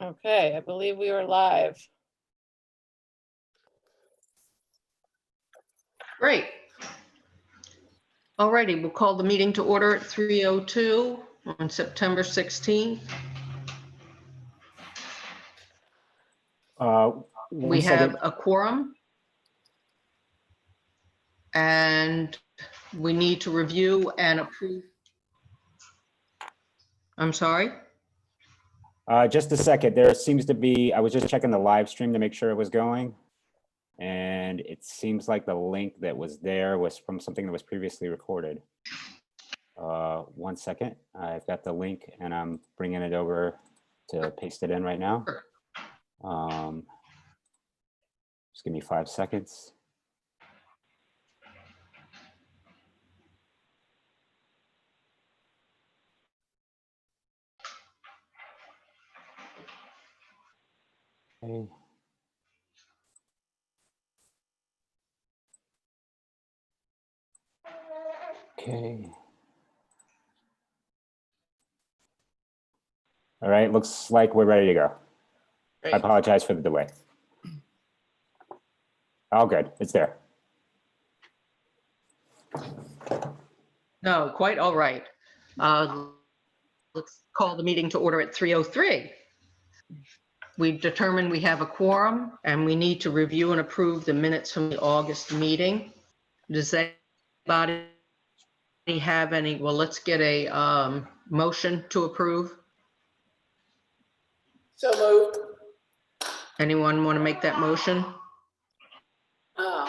Okay, I believe we are live. Great. Alrighty, we'll call the meeting to order at 3:02 on September 16th. We have a quorum. And we need to review and approve. I'm sorry? Just a second. There seems to be, I was just checking the live stream to make sure it was going. And it seems like the link that was there was from something that was previously recorded. 1 second. I've got the link and I'm bringing it over to paste it in right now. Just give me 5 seconds. Okay. Okay. All right, looks like we're ready to go. Great. I apologize for the delay. All good, it's there. No, quite all right. Let's call the meeting to order at 3:03. We've determined we have a quorum and we need to review and approve the minutes from the August meeting. Does anybody have any? Well, let's get a motion to approve. So moved. Anyone want to make that motion? Can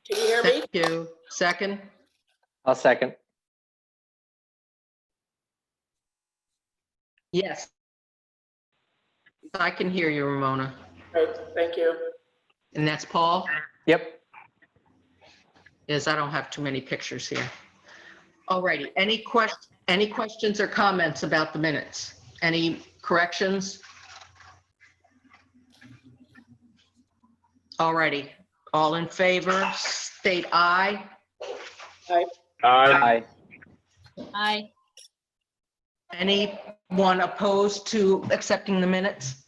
you hear me? Thank you. Second? I'll second. Yes. I can hear you, Ramona. Great, thank you. And that's Paul? Yep. Yes, I don't have too many pictures here. All righty. Any questions or comments about the minutes? Any corrections? All righty. All in favor, state aye. Aye. Aye. Anyone opposed to accepting the minutes?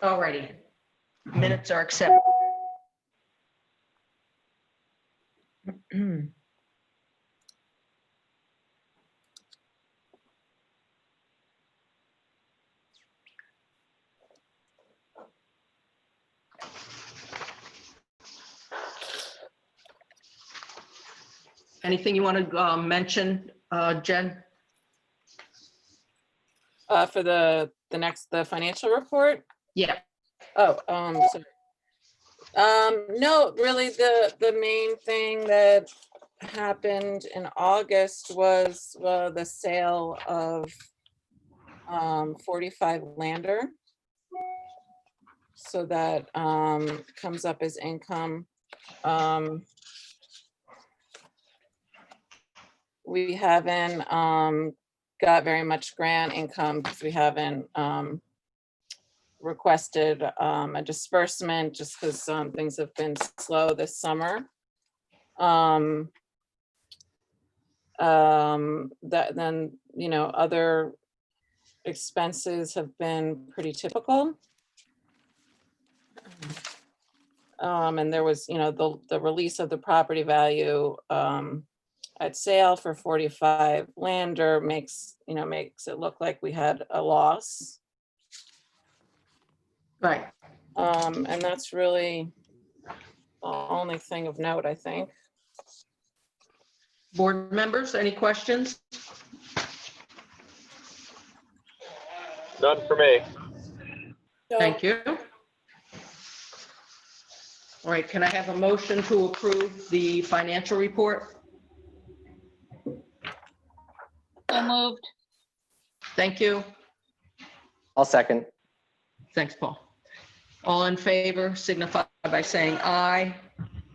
All righty. Minutes are accepted. Anything you want to mention, Jen? For the financial report? Yeah. Oh, no, really the main thing that happened in August was the sale of 45 Lander. So that comes up as income. We haven't got very much grant income because we haven't requested a disbursement just because things have been slow this summer. Then, you know, other expenses have been pretty typical. And there was, you know, the release of the property value at sale for 45 Lander makes it look like we had a loss. Right. And that's really the only thing of note, I think. Board members, any questions? None for me. Thank you. All right, can I have a motion to approve the financial report? So moved. Thank you. I'll second. Thanks, Paul. All in favor, signify by saying aye.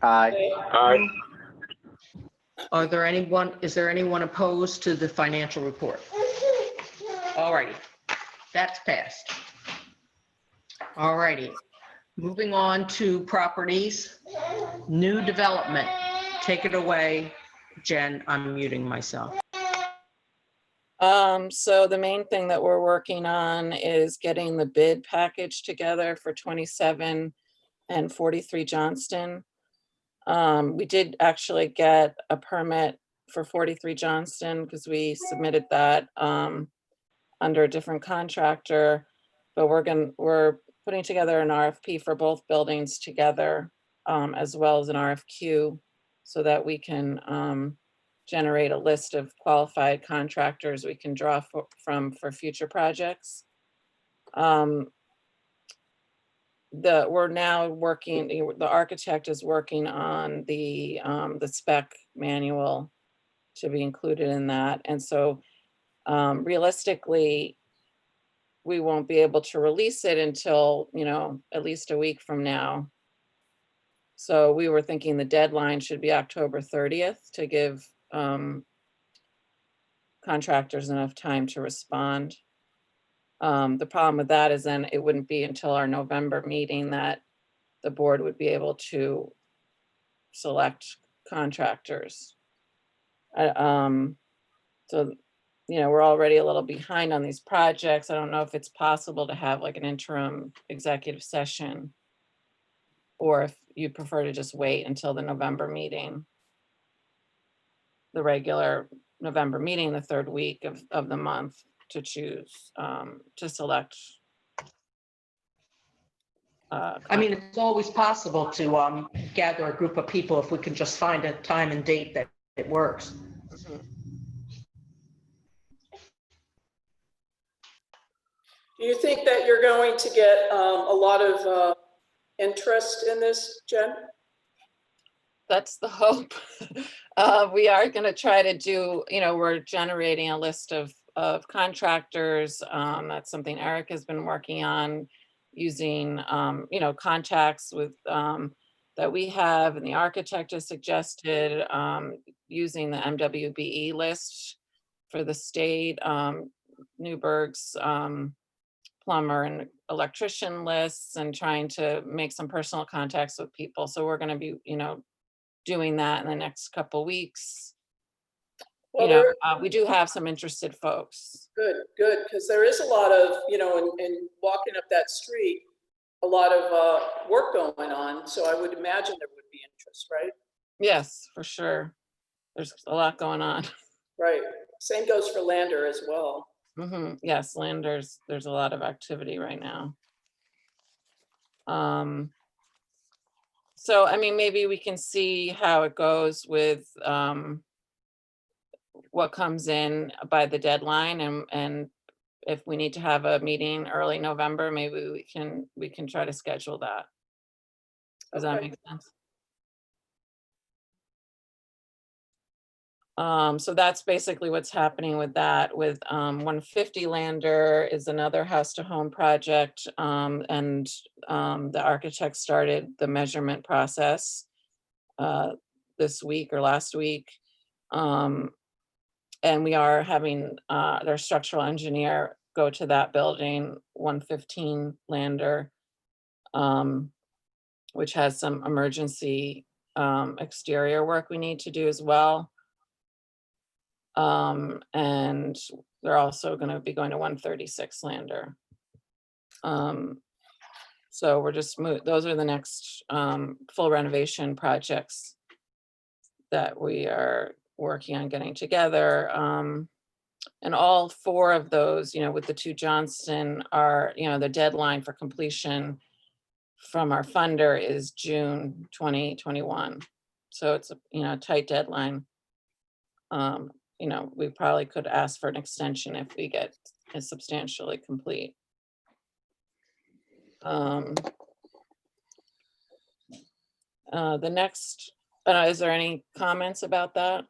Aye. Aye. Is there anyone opposed to the financial report? All righty, that's passed. All righty, moving on to properties, new development. Take it away, Jen, I'm muting myself. So the main thing that we're working on is getting the bid package together for 27 and 43 Johnston. We did actually get a permit for 43 Johnston because we submitted that under a different contractor. But we're putting together an RFP for both buildings together, as well as an RFQ, so that we can generate a list of qualified contractors we can draw from for future projects. We're now working, the architect is working on the spec manual to be included in that. And so realistically, we won't be able to release it until, at least a week from now. So we were thinking the deadline should be October 30th to give contractors enough time to respond. The problem with that is then it wouldn't be until our November meeting that the board would be able to select contractors. So, we're already a little behind on these projects. I don't know if it's possible to have like an interim executive session, or if you prefer to just wait until the November meeting, the regular November meeting, the third week of the month, to choose, to select. I mean, it's always possible to gather a group of people if we can just find a time and date that it works. Mhm. Do you think that you're going to get a lot of interest in this, Jen? That's the hope. We are going to try to do, we're generating a list of contractors. That's something Eric has been working on, using, contacts with that we have, and the architect has suggested using the MWBE list for the state, Newburgh's plumber and electrician lists, and trying to make some personal contacts with people. So we're going to be, doing that in the next couple weeks. Well, We do have some interested folks. good, because there is a lot of, in walking up that street, a lot of work going on. So I would imagine there would be interest, right? Yes, for sure. There's a lot going on. Right. Same goes for Lander as well. Yes, Landers, there's a lot of activity right now. So, I mean, maybe we can see how it goes with what comes in by the deadline, and if we need to have a meeting early November, maybe we can try to schedule that. Does that Okay. make sense? So that's basically what's happening with that. With 150 Lander is another house to home project, and the architect started the measurement process this week or last week. And we are having their structural engineer go to that building, 115 Lander, which has some emergency exterior work we need to do as well. And they're also going to be going to 136 Lander. So we're just those are the next full renovation projects that we are working on getting together. And all four of those, with the two Johnston, are, the deadline for completion from our funder is June 2021. So it's a tight deadline. We probably could ask for an extension if we get it substantially complete. The next, is there any comments about that?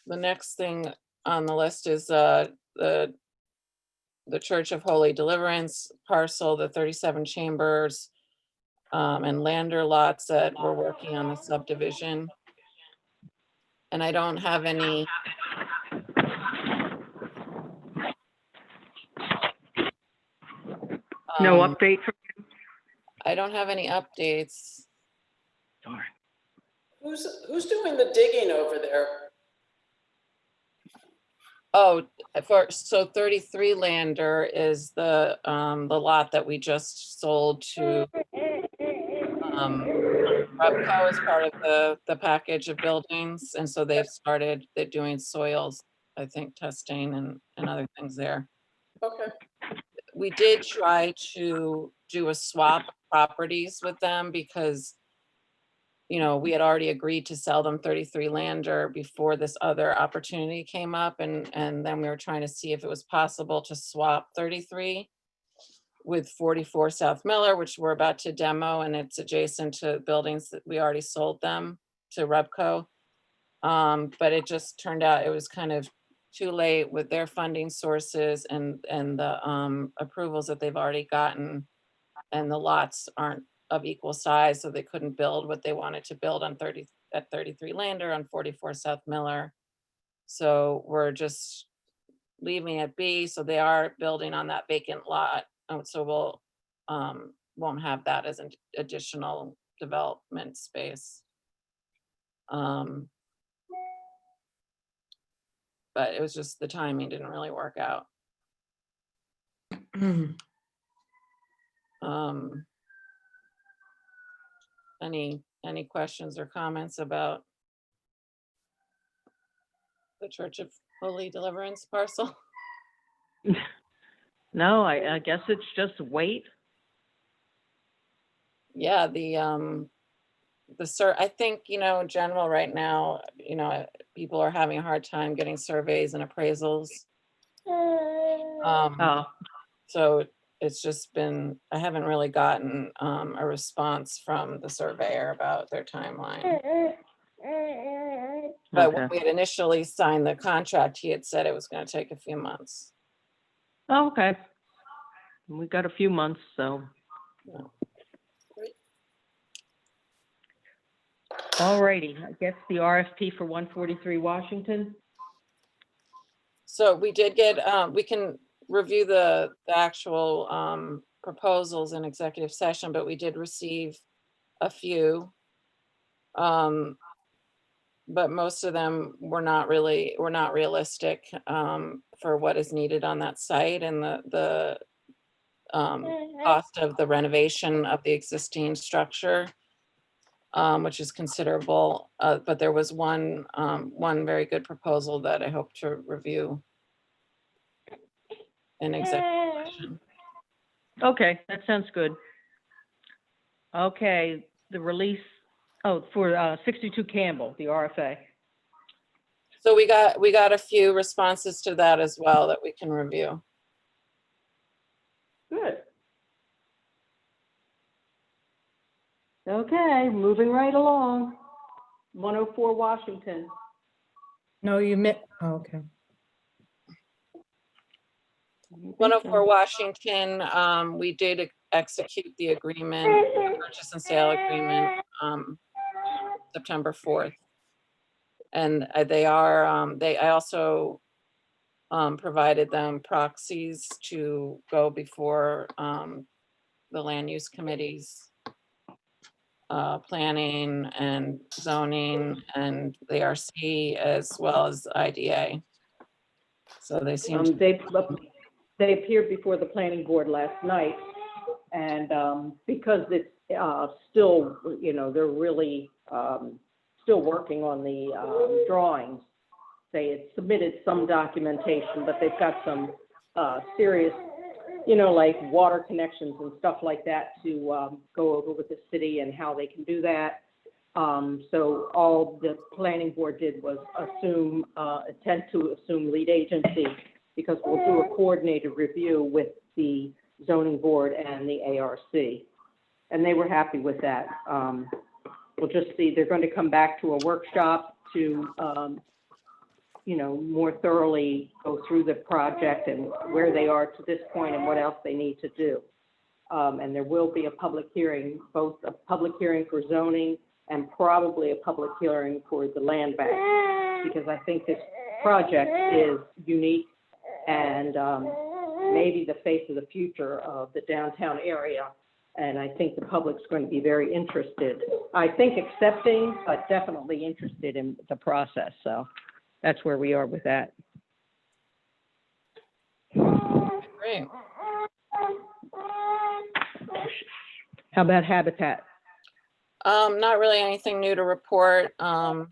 The next thing on the list is the Church of Holy Deliverance parcel, the 37 chambers and Lander lots that we're working on the subdivision. And I don't have any. No update from I don't have any updates. Darn. Who's doing the digging over there? Oh, so 33 Lander is the lot that we just sold to Repco as part of the package of buildings. And so they're doing soils, I think, testing and other things there. Okay, We did try to do a swap properties with them because, you know, we had already agreed to sell them 33 Lander before this other opportunity came up. And then we were trying to see if it was possible to swap 33 with 44 South Miller, which we're about to demo, and it's adjacent to buildings that we already sold them to Repco. But it just turned out it was kind of too late with their funding sources and the approvals that they've already gotten. And the lots aren't of equal size, so they couldn't build what they wanted to build on 33 Lander on 44 South Miller. So we're just leaving it be. So they are building on that vacant lot. So we'll won't have that as an additional development space. But it was just the timing didn't really work out. Any questions or comments about the Church of Holy Deliverance parcel? No, I guess it's just wait. Yeah, I think, you know, in general right now, you know, people are having a hard time getting surveys and appraisals. Oh, So it's just been, I haven't really gotten a response from the surveyor about their timeline. But when okay. we had initially signed the contract, he had said it was going to take a few months. Oh, okay. We got a few months, so. Yeah. All righty, I guess the RFP for 143 Washington. So we did get, we can review the actual proposals in executive session, but we did receive a few. But most of them were not realistic for what is needed on that site, and the cost of the renovation of the existing structure, which is considerable. But there was one very good proposal that I hope to review in executive session. Okay, that sounds good. Okay, the release, for 62 Campbell, the RFA. So we got a few responses to that as well that we can review. Good. Okay, moving right along. 104 Washington. No, you meant, oh, okay. 104 Washington, we did execute the agreement, the purchase and sale agreement, September 4th. And I also provided them proxies to go before the land use committees, planning and zoning and the RC, as well as IDA. So they seem to They appeared before the planning board last night, and because it's still, you know, they're really still working on the drawings. They had submitted some documentation, but they've got some serious, you know, like water connections and stuff like that to go over with the city and how they can do that. So all the planning board did was attempt to assume lead agency, because we'll do a coordinated review with the zoning board and the ARC. And they were happy with that. We'll just see, they're going to come back to a workshop to, you know, more thoroughly go through the project and where they are to this point and what else they need to do. And there will be a public hearing, both a public hearing for zoning and probably a public hearing for the land bank, because I think this project is unique and maybe the face of the future of the downtown area. And I think the public's going to be very interested. I think accepting, but definitely interested in the process. So that's where we are with that. Great. How about Habitat? Not really anything new to report. We're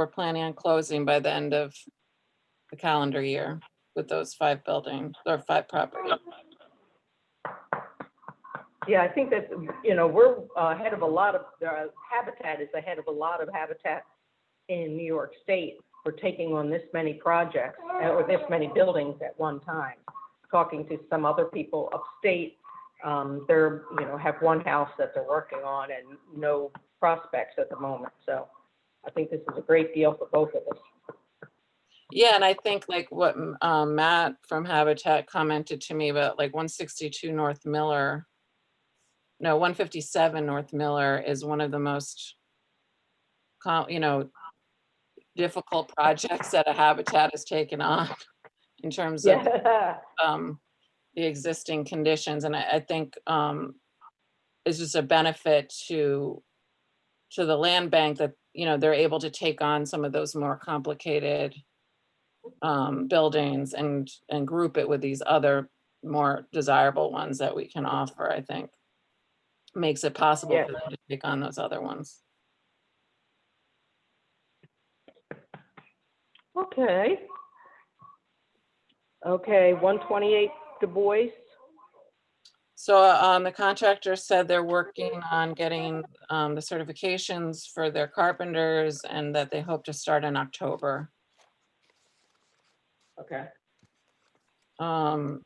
planning on closing by the end of the calendar year with those 5 buildings or 5 properties. Yeah, I think that, we're ahead of a lot of, Habitat is ahead of a lot of Habitat in New York State for taking on this many projects or this many buildings at one time. Talking to some other people upstate, they're, have one house that they're working on and no prospects at the moment. So I think this is a great deal for both of us. Yeah, and I think like what Matt from Habitat commented to me about, like 162 North Miller. No, 157 North Miller is one of the most, difficult projects that a Habitat has taken on in terms of Yeah. the existing conditions. And I think it's just a benefit to the land bank that, they're able to take on some of those more complicated buildings and group it with these other more desirable ones that we can offer. I think makes it possible Yeah. for them to take on those other ones. Okay. Okay, 128 Du Bois. So the contractor said they're working on getting the certifications for their carpenters and that they hope to start in October. Okay. I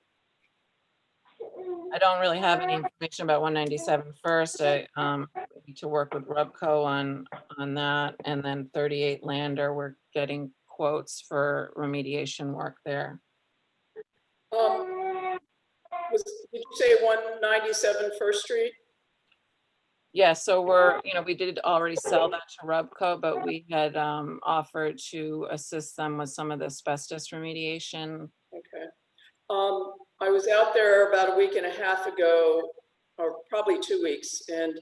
don't really have any information about 197 First. I need to work with Rubco on that. And then 38 Lander, we're getting quotes for remediation work there. Did you say 197 First Street? Yeah, so we did already sell that to Rubco, but we had offered to assist them with some of the asbestos remediation. Okay. I was out there about a week and a half ago, or probably 2 weeks, and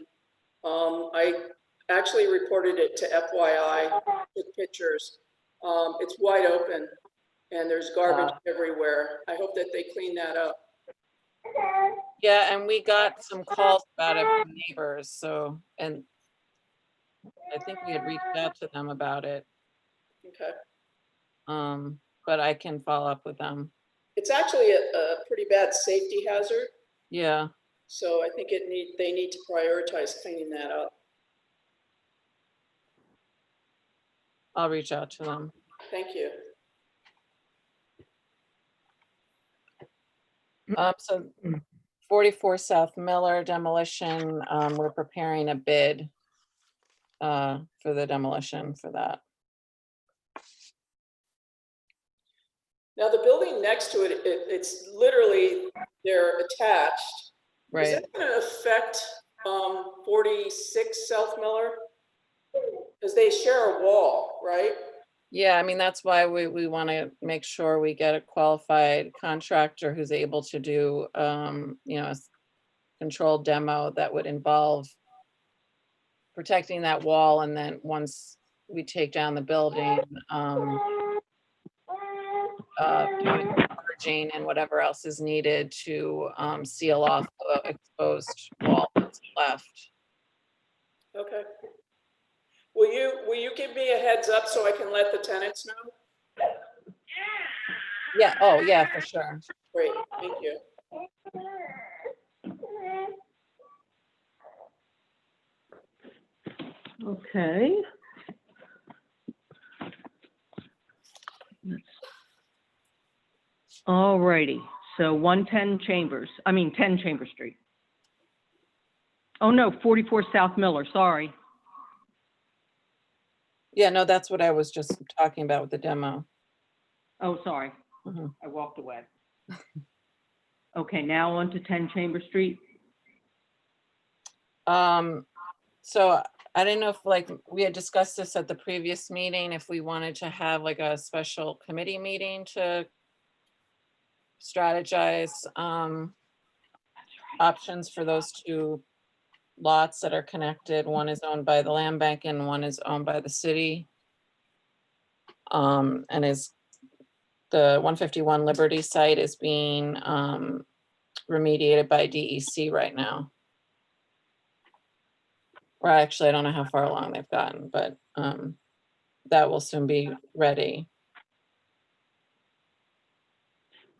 I actually reported it to FYI, took pictures. It's wide open and there's garbage everywhere. I hope that they clean that up. Yeah, and we got some calls about it from neighbors, so, and I think we had reached out to them about it. Okay. But I can follow up with them. It's actually a pretty bad safety hazard. Yeah. So I think they need to prioritize cleaning that up. I'll reach out to them. Thank you. So 44 South Miller demolition, we're preparing a bid for the demolition for that. Now the building next to it, it's literally, they're attached. Right. Is that going to affect 46 South Miller? Because they share a wall, right? Yeah, I mean, that's why we want to make sure we get a qualified contractor who's able to do, a controlled demo that would involve protecting that wall. And then once we take down the building, doing purging and whatever else is needed to seal off the exposed wall that's left. Okay. Will you give me a heads up so I can let the tenants know? Yeah. Oh, yeah, for sure. Great. Thank you. Okay. All righty, so 10 Chambers Street. Oh, no, 44 South Miller, sorry. Yeah, no, that's what I was just talking about with the demo. Oh, sorry, Mhm. I walked away. Okay, now on to 10 Chamber Street. So I didn't know if we had discussed this at the previous meeting, if we wanted to have like a special committee meeting to strategize options for those two lots that are connected. One is owned by the land bank and one is owned by the city. And the 151 Liberty site is being remediated by DEC right now. Or actually, I don't know how far along they've gotten, but that will soon be ready.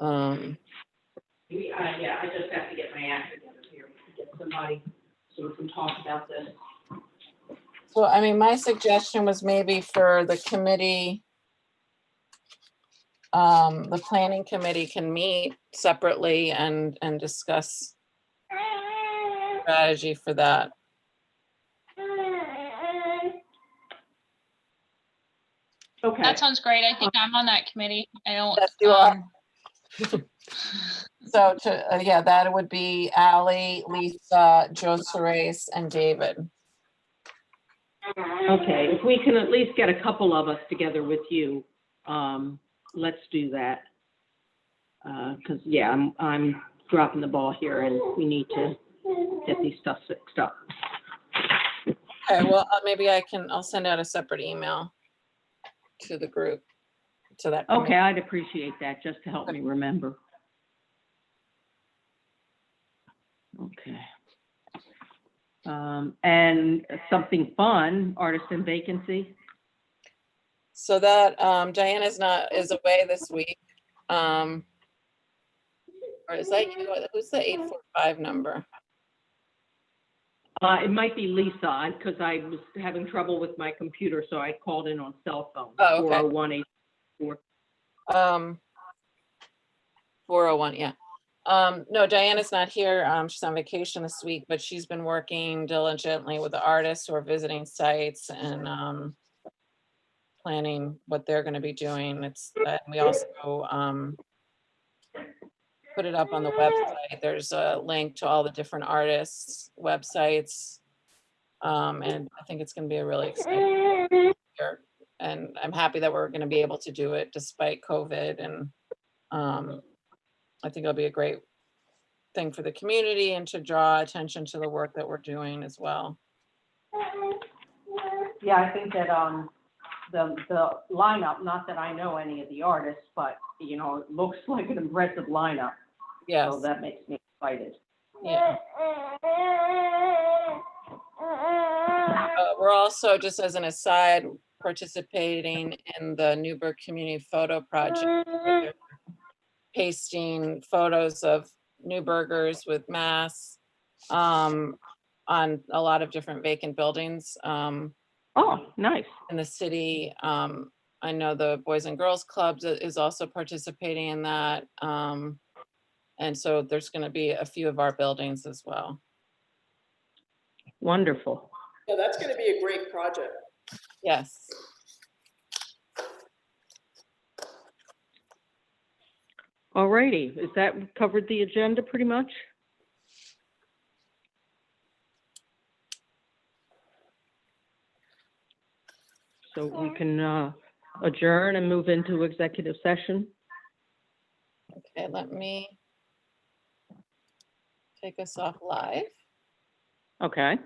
Yeah, I just have to get my act together here, get somebody so we can talk about this. So, I mean, my suggestion was maybe for the committee, the planning committee can meet separately and discuss strategy for that. Okay. That sounds great. I think I'm on that committee. I don't. Yes, you are. So yeah, that would be Ally, Lisa, Joe Sorais, and David. Okay, if we can at least get a couple of us together with you, let's do that. Because, yeah, I'm dropping the ball here and we need to get these stuff fixed up. Okay, well, maybe I'll send out a separate email to the group, to that committee. Okay, I'd appreciate that, just to help me remember. Okay. And something fun, artist in vacancy. So that, Diana is away this week. Or is that you? Who's the 845 number? It might be Lisa, because I was having trouble with my computer, so I called in on cell phone. Oh, okay. 401-844. 401, yeah. No, Diana's not here. She's on vacation this week, but she's been working diligently with the artists who are visiting sites and planning what they're going to be doing. We also put it up on the website. There's a link to all the different artists' websites. And I think it's going to be a really exciting year. And I'm happy that we're going to be able to do it despite COVID. And I think it'll be a great thing for the community and to draw attention to the work that we're doing as well. Yeah, I think that the lineup, not that I know any of the artists, but you know, it looks like an impressive lineup. Yes. So that makes me excited. Yeah. We're also, just as an aside, participating in the Newburgh Community Photo Project. They're pasting photos of Newburghers with masks on a lot of different vacant buildings. Oh, nice. In the city. I know the Boys and Girls Clubs is also participating in that. And so there's going to be a few of our buildings as well. Wonderful. Yeah, that's going to be a great project. Yes. All righty. Is that covered the agenda pretty much? So we can adjourn and move into executive session. Okay, let me take us off live. Okay.